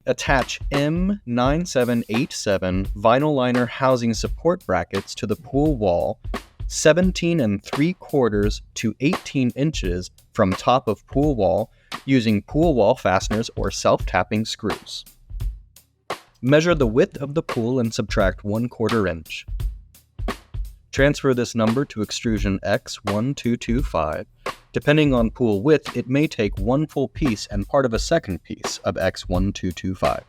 Attach M9787 vinyl liner housing support brackets to the pool wall 17 3/4 to 18 inches from top of pool wall using pool wall fasteners or self-tapping screws. Measure the width of the pool and subtract 1/4 inch. Transfer this number to extrusion X1225. Depending on pool width, it may take one full piece and part of a second piece of X1225.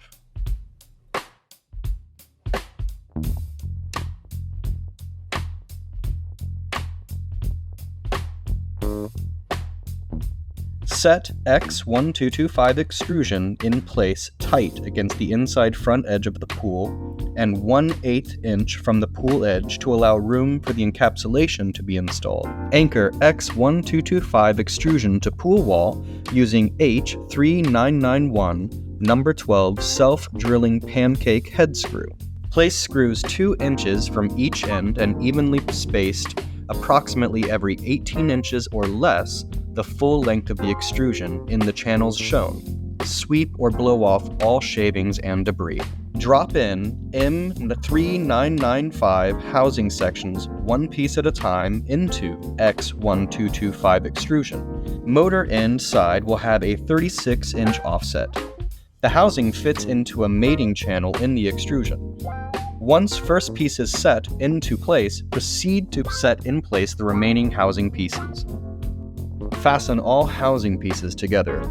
Set X1225 extrusion in place tight against the inside front edge of the pool and 1/8 inch from the pool edge to allow room for the encapsulation to be installed. Anchor X1225 extrusion to pool wall using H3991 number 12 self-drilling pancake head screw. Place screws 2 inches from each end and evenly spaced approximately every 18 inches or less the full length of the extrusion in the channels shown. Sweep or blow off all shavings and debris. Drop in M3995 housing sections one piece at a time into X1225 extrusion. Motor end side will have a 36-inch offset. The housing fits into a mating channel in the extrusion. Once first piece is set into place, proceed to set in place the remaining housing pieces. Fasten all housing pieces together.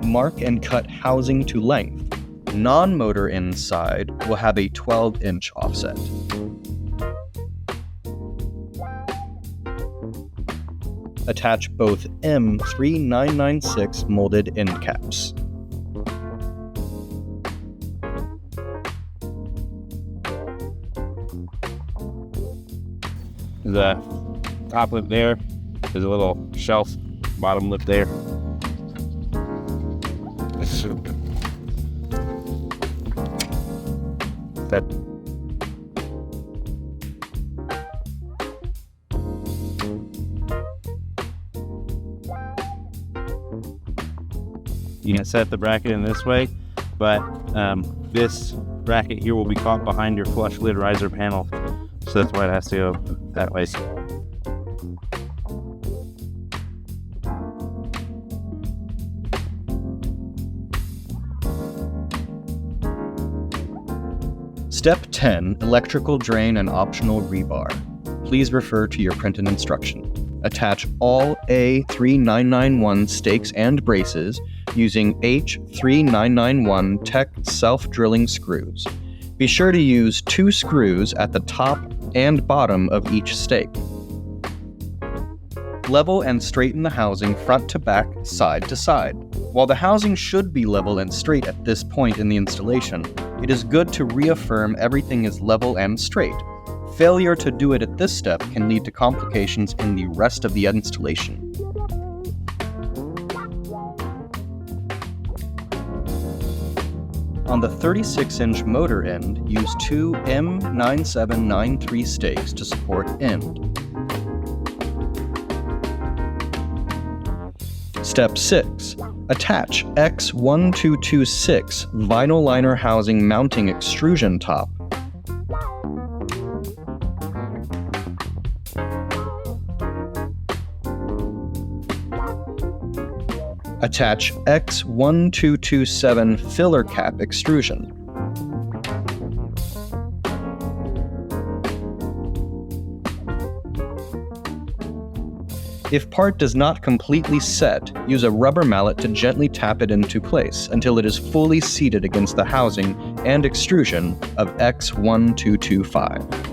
Mark and cut housing to length. Non-motor inside will have a 12-inch offset. Attach both M3996 molded end caps. The top lip there is a little shelf, bottom lip there. That you can set the bracket in this way, but this bracket here will be caught behind your flush lid riser panel, so that's why it has to go that way. Step 10, electrical drain and optional rebar. Please refer to your printed instruction. Attach all A3991 stakes and braces using H3991 Tech self-drilling screws. Be sure to use 2 screws at the top and bottom of each stake. Level and straighten the housing front to back, side to side. While the housing should be level and straight at this point in the installation, it is good to reaffirm everything is level and straight. Failure to do it at this step can lead to complications in the rest of the installation. On the 36-inch motor end, use 2 M9793 stakes to support end. Step 6. Attach X1226 vinyl liner housing mounting extrusion top. Attach X1227 filler cap extrusion. If part does not completely set, use a rubber mallet to gently tap it into place until it is fully seated against the housing and extrusion of X1225.